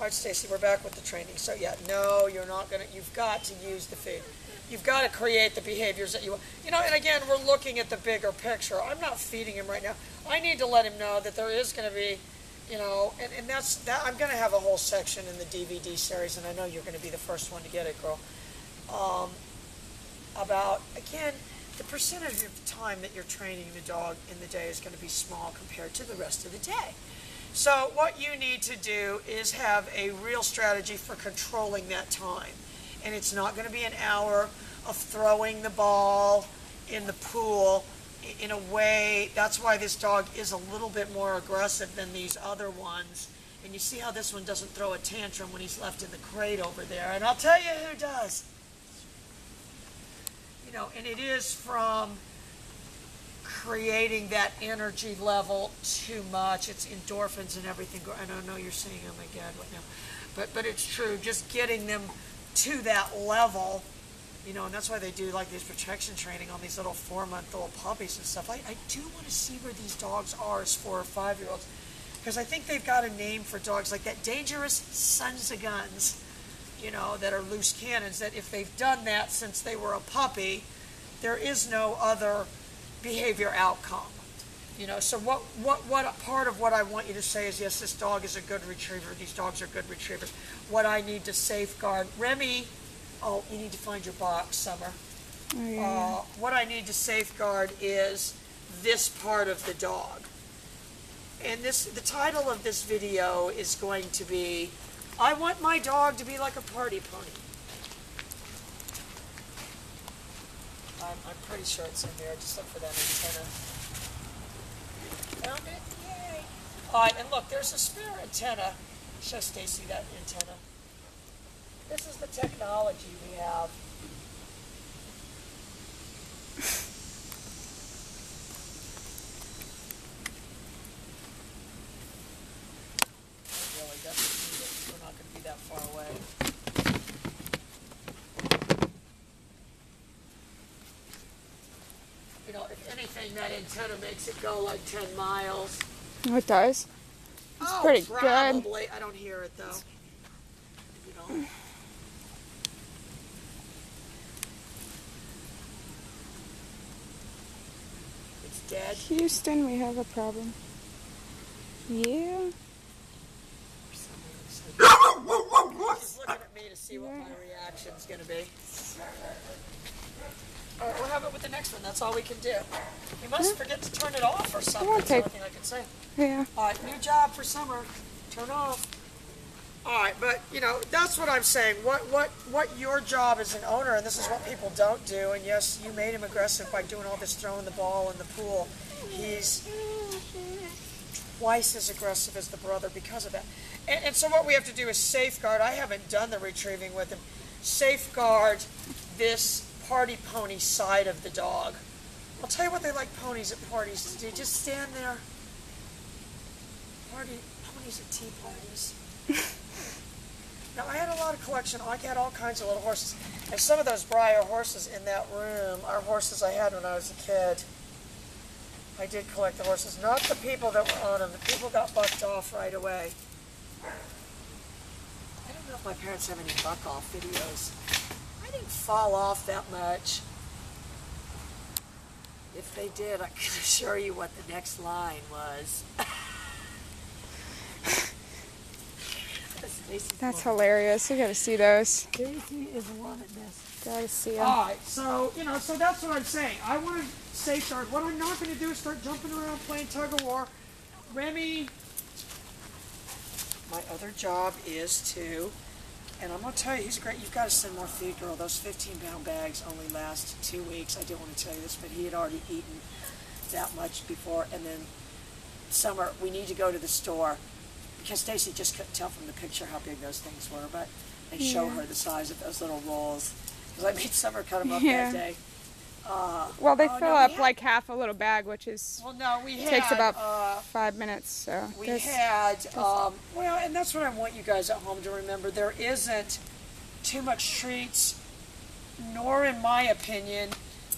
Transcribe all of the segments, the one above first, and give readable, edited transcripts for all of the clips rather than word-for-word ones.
All right, Stacy, we're back with the training. So yeah, no, you're not gonna. You've got to use the food. You've got to create the behaviors that you want. You know, and again, we're looking at the bigger picture. I'm not feeding him right now. I need to let him know that there is going to be, you know, and that's that. I'm going to have a whole section in the DVD series, and I know you're going to be the first one to get it, girl. About again, the percentage of time that you're training the dog in the day is going to be small compared to the rest of the day. So what you need to do is have a real strategy for controlling that time. And it's not going to be an hour of throwing the ball in the pool in a way. That's why this dog is a little bit more aggressive than these other ones. And you see how this one doesn't throw a tantrum when he's left in the crate over there. And I'll tell you who does. You know, and it is from creating that energy level too much. It's endorphins and everything. I don't know you're saying, oh my God, what now? But it's true. Just getting them to that level, you know, and that's why they do like this protection training on these little 4-month-old puppies and stuff. I do want to see where these dogs are as 4- or 5-year-olds, because I think they've got a name for dogs like that, dangerous sons of guns, you know, that are loose cannons, that if they've done that since they were a puppy, there is no other behavior outcome. You know, so what part of what I want you to say is, yes, this dog is a good retriever. These dogs are good retrievers. What I need to safeguard, Remy, oh, you need to find your box, Summer. Oh, yeah. What I need to safeguard is this part of the dog. And the title of this video is going to be, I want my dog to be like a party pony. I'm pretty sure it's in there. Just look for that antenna. Found it? Yay! All right, and look, there's a spare antenna. Show Stacy that antenna. This is the technology we have. It really doesn't need it. We're not going to be that far away. You know, if anything, that antenna makes it go like 10 miles. Oh, it does? It's pretty probably. good. I don't hear it, though. You know. It's dead. Houston, we have a problem. Yeah. She's looking at me to see what my reaction's going to be. All right, we'll have it with the next one. That's all we can do. You must forget to turn it off or something. That's the only thing I can say. Yeah. All right, new job for Summer. Turn off. All right, but, you know, that's what I'm saying. What your job as an owner, and this is what people don't do, and yes, you made him aggressive by doing all this throwing the ball in the pool. He's twice as aggressive as the brother because of that. And so what we have to do is safeguard. I haven't done the retrieving with him. Safeguard this party pony side of the dog. I'll tell you what they like ponies at parties to do. Just stand there. Ponies at tea parties. Now, I had a lot of collection. I had all kinds of little horses. And some of those Breyer horses in that room are horses I had when I was a kid. I did collect the horses. Not the people that were on them. The people got bucked off right away. I don't know if my parents have any buck-off videos. I didn't fall off that much. If they did, I can assure you what the next line was. That's hilarious. You gotta see those. Stacy is loving this. Gotta see them. All right, so, you know, so that's what I'm saying. I want to safeguard. What I'm not going to do is start jumping around playing tug of war. Remy, my other job is to, and I'm going to tell you, he's great. You've got to send more feed, girl. Those 15-pound bags only last 2 weeks. I did want to tell you this, but he had already eaten that much before. And then, Summer, we need to go to the store. Because Stacy just couldn't tell from the picture how big those things were, but they show her the size of those little rolls. Because I made Summer cut them up that day. Well, they fill up like half a little bag, which is takes about 5 minutes. So we had well, and that's what I want you guys at home to remember. There isn't too much treats, nor, in my opinion,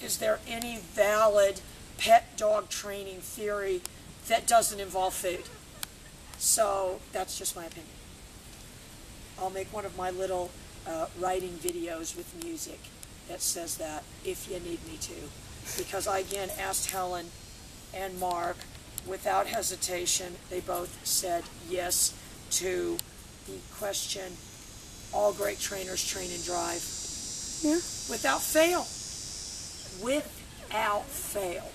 is there any valid pet dog training theory that doesn't involve food. So that's just my opinion. I'll make one of my little writing videos with music that says that, if you need me to. Because I, again, asked Helen and Mark, without hesitation, they both said yes to the question, all great trainers train and drive. Yeah. Without fail. Without fail.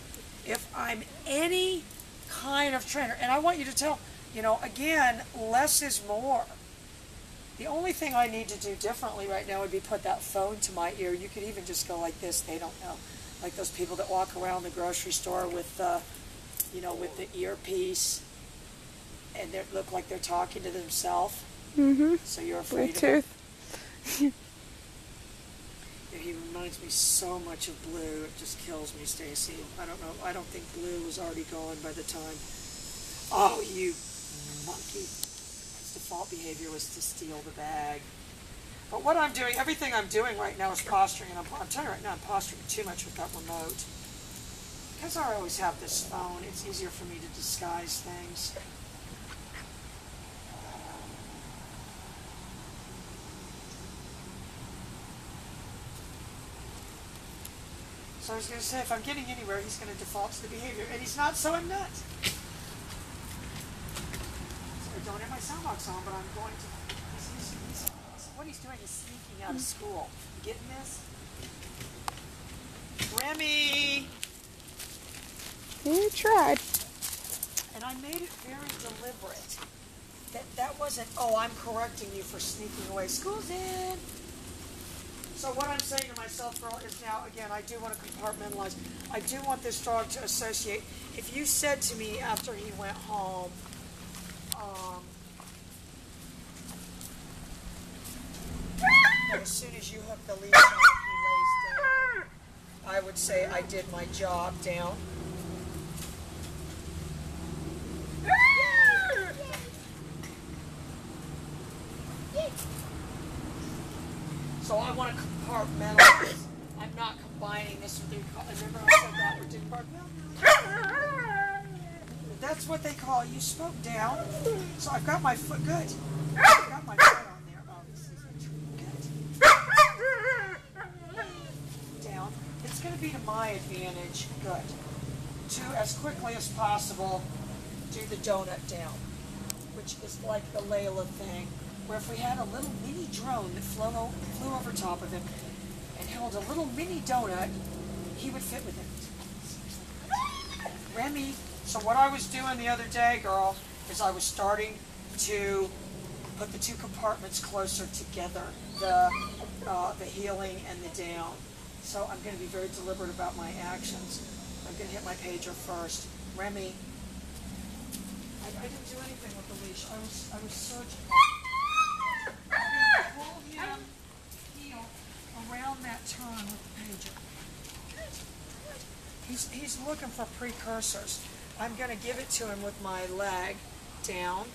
If I'm any kind of trainer, and I want you to tell, you know, again, less is more. The only thing I need to do differently right now would be put that phone to my ear. You could even just go like this. They don't know. Like those people that walk around the grocery store with, you know, with the earpiece, and they look like they're talking to themselves. Mm-hmm. So you're afraid Bluetooth. of it. Yeah, he reminds me so much of Blue. It just kills me, Stacy. I don't know. I don't think Blue was already gone by the time. Oh, you monkey. His default behavior was to steal the bag. But what I'm doing, everything I'm doing right now is posturing, and I'm telling you right now, I'm posturing too much with that remote. Because I always have this phone, it's easier for me to disguise things. So I was going to say, if I'm getting anywhere, he's going to default to the behavior, and he's not, so I'm not. So I don't have my sound box on, but I'm going to. What he's doing is sneaking out of school. You getting this? Remy! You tried. And I made it very deliberate. That wasn't, oh, I'm correcting you for sneaking away. School's in. So what I'm saying to myself, girl, is now, again, I do want to compartmentalize. I do want this dog to associate. If you said to me after he went home, that as soon as you hook the leash on, he lays down, I would say I did my job down. So I want to compartmentalize. I'm not combining this with the. Remember I said that we're compartmentalize. That's what they call. You spoke down. So I've got my foot. Good. I've got my foot on there. Oh, this is good. Down. It's going to be to my advantage. Good. To as quickly as possible do the donut down, which is like the Layla thing. Where if we had a little mini drone that flew over top of him and held a little mini donut, he would fit with it. Remy, so what I was doing the other day, girl, is I was starting to put the two compartments closer together, the healing and the down. So I'm going to be very deliberate about my actions. I'm going to hit my pager first. Remy, I didn't do anything with the leash. I was searching. Pull him heel around that turn with the pager. He's looking for precursors. I'm going to give it to him with my leg down.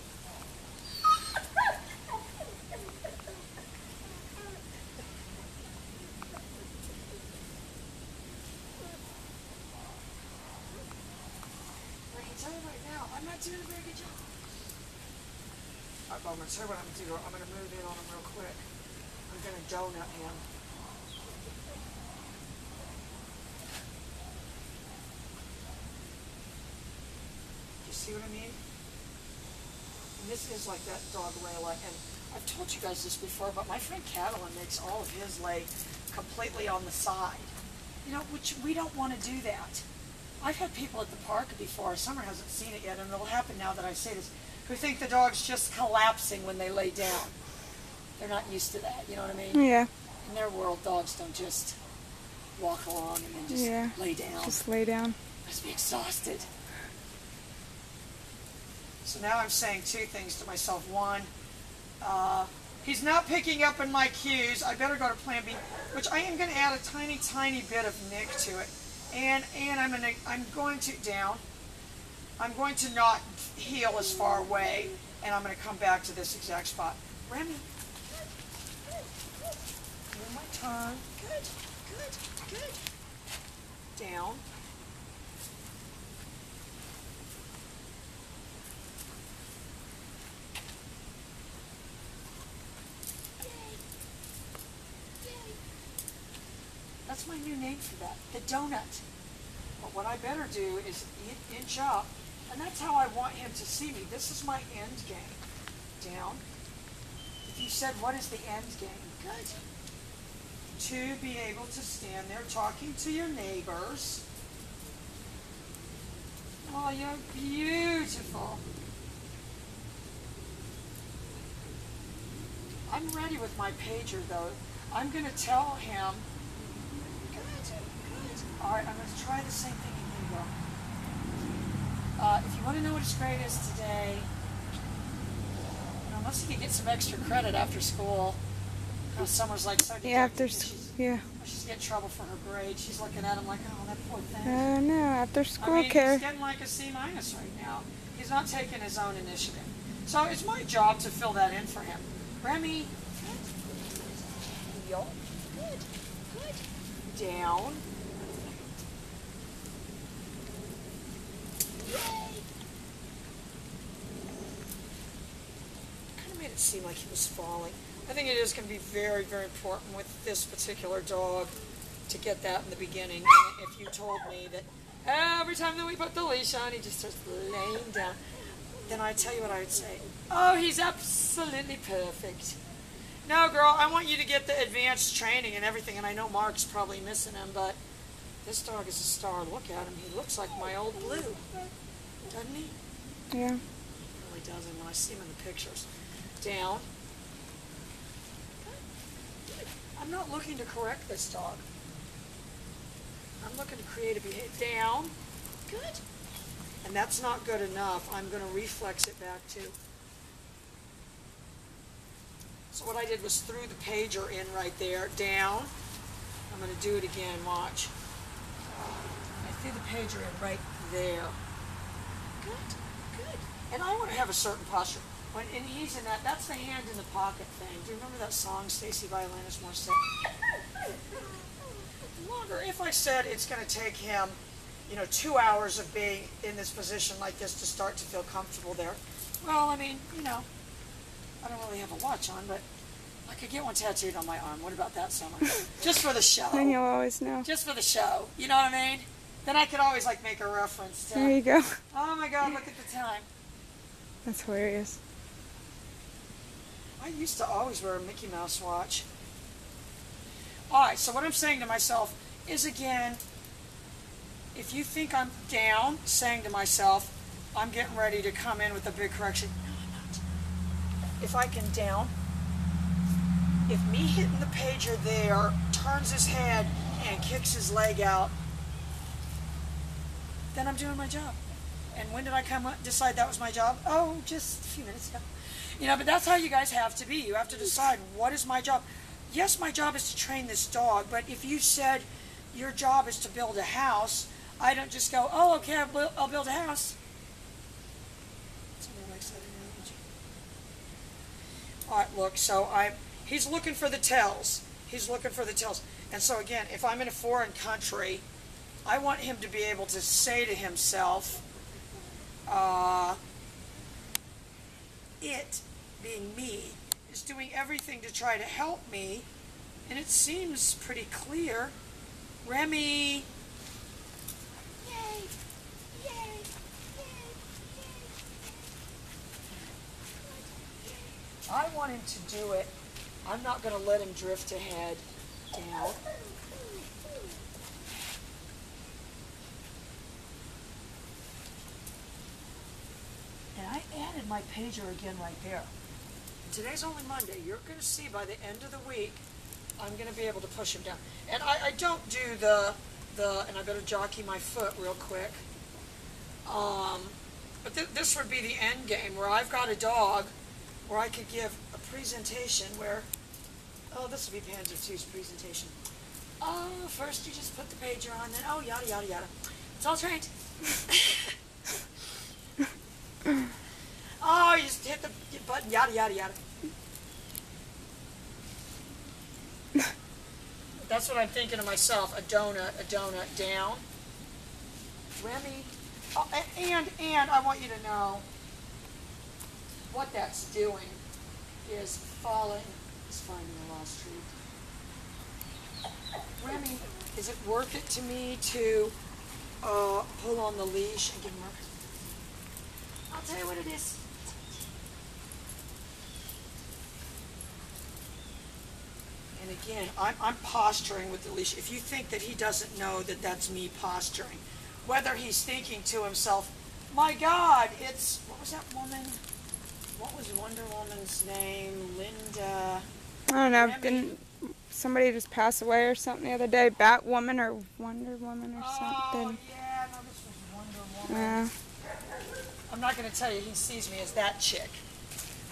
I can tell you right now, I'm not doing a very good job. I'm going to tell you what I'm going to do. I'm going to move in on him real quick. I'm going to donut him. You see what I mean? And this is like that dog Layla. And I've told you guys this before, but my friend Catalin makes all of his leg completely on the side. You know, which we don't want to do that. I've had people at the park before. Summer hasn't seen it yet, and it'll happen now that I say this, who think the dog's just collapsing when they lay down. They're not used to that, you know what I mean? Yeah. In their world, dogs don't just walk along and then just lay down. Just lay down. Must be exhausted. So now I'm saying two things to myself. One, he's not picking up on my cues. I better go to plan B, which I am going to add a tiny, tiny bit of nick to it. And I'm going to down. I'm going to not heel as far away, and I'm going to come back to this exact spot. Remy, in my turn. Good, good, good. Down. What's my new name for that? The donut. But what I better do is inch up, and that's how I want him to see me. This is my end game. Down. If you said, what is the end game? Good. To be able to stand there talking to your neighbors. Oh, you're beautiful. I'm ready with my pager, though. I'm going to tell him. Good, good. All right, I'm going to try the same thing again. If you want to know what his grade is today, unless he can get some extra credit after school. Summer's like so yeah, after school. Yeah. She's getting trouble for her grade. She's looking at him like, oh, that poor thing. Oh no, after school care. He's getting like a C- right now. He's not taking his own initiative. So it's my job to fill that in for him. Remy, good. Good. Good. Down. Made it seem like he was falling. I think it is going to be very, very important with this particular dog to get that in the beginning. And if you told me that every time that we put the leash on, he just starts laying down, then I tell you what I would say. Oh, he's absolutely perfect. No, girl, I want you to get the advanced training and everything, and I know Mark's probably missing him, but this dog is a star. Look at him. He looks like my old Blue. Doesn't he? Yeah. He really doesn't when I see him in the pictures. Down. I'm not looking to correct this dog. I'm looking to create a behavior. Down. Good. And that's not good enough. I'm going to reflex it back too. So what I did was threw the pager in right there. Down. I'm going to do it again. Watch. I threw the pager in right there. Good. Good. And I want to have a certain posture. And he's in that, that's the hand in the pocket thing. Do you remember that song, Stacy by Alanis Morissette? Longer. If I said it's going to take him, 2 hours of being in this position like this to start to feel comfortable there. Well, I mean, I don't really have a watch on, but I could get one tattooed on my arm. What about that, Summer? Just for the show. Then you'll always know. Just for the show. You know what I mean? Then I could always, make a reference to. There you go. Oh, my God, look at the time. That's hilarious. I used to always wear a Mickey Mouse watch. Alright, so what I'm saying to myself is, again, if you think I'm down, saying to myself, I'm getting ready to come in with a big correction. No, I'm not. If I can down, if me hitting the pager there turns his head and kicks his leg out, then I'm doing my job. And when did I decide that was my job? Oh, just a few minutes ago. But that's how you guys have to be. You have to decide, what is my job? Yes, my job is to train this dog, but if you said your job is to build a house, I don't just go, oh, okay, I'll build a house. Somebody likes that analogy. All right, look, so he's looking for the tells. He's looking for the tells. And so, again, if I'm in a foreign country, I want him to be able to say to himself, it, being me, is doing everything to try to help me, and it seems pretty clear. Remy! Yay! Yay! Yay! Yay! I want him to do it. I'm not going to let him drift ahead. Down. And I added my pager again right there. And today's only Monday. You're going to see by the end of the week, I'm going to be able to push him down. And I don't do and I better jockey my foot real quick. But this would be the end game where I've got a dog where I could give a presentation where, this would be Panzer II's presentation. Oh, first you just put the pager on, then yada, yada, yada. It's all trained. Oh, you just hit the button, yada, yada, yada. That's what I'm thinking to myself, a donut, down. Remy, and I want you to know what that's doing is finding a lost treat. Remy, is it worth it to me to pull on the leash and give him I'll tell you what it is. And again, I'm posturing with the leash. If you think that he doesn't know that that's me posturing, whether he's thinking to himself, my God, it's, what was that woman? What was Wonder Woman's name? Linda. I don't know. Didn't somebody just pass away or something the other day? Batwoman or Wonder Woman or something? Oh, yeah. No, this was Wonder Woman. I'm not going to tell you he sees me as that chick.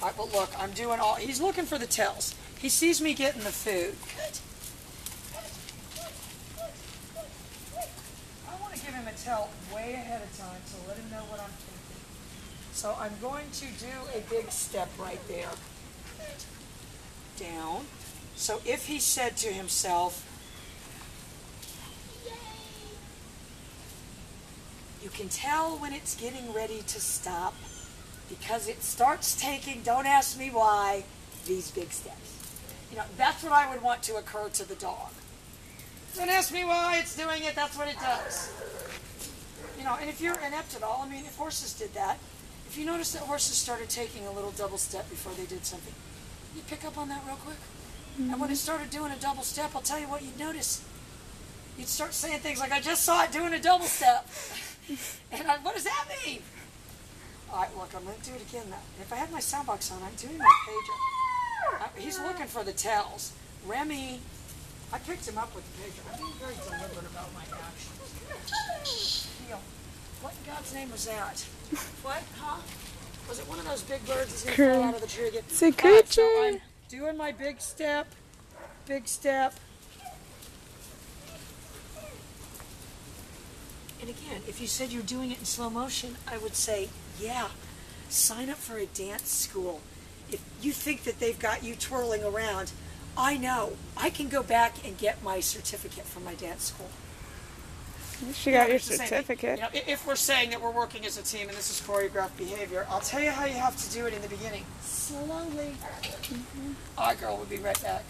All right, but look, I'm doing all, he's looking for the tells. He sees me getting the food. Good. I want to give him a tell way ahead of time to let him know what I'm thinking. So I'm going to do a big step right there. Down. So if he said to himself, you can tell when it's getting ready to stop because it starts taking, don't ask me why, these big steps. You know, that's what I would want to occur to the dog. Don't ask me why it's doing it, that's what it does. You know, and if you're inept at all, I mean, if horses did that, if you notice that horses started taking a little double step before they did something, you pick up on that real quick. And when it started doing a double step, I'll tell you what you'd notice. You'd start saying things like, I just saw it doing a double step. And what does that mean? All right, look, I'm going to do it again now. If I had my sound box on, I'm doing my pager. He's looking for the tells. Remy, I picked him up with the pager. I'm being very deliberate about my actions. Heel. What in God's name was that? What? Huh? Was it one of those big birds that's going to fall out of the tree again? It's a creature. So I'm doing my big step. Big step. And again, if you said you're doing it in slow motion, I would say, yeah, sign up for a dance school. If you think that they've got you twirling around, I know. I can go back and get my certificate from my dance school. You got your certificate. You know, if we're saying that we're working as a team and this is choreographed behavior, I'll tell you how you have to do it in the beginning. Slowly. Our girl will be right back.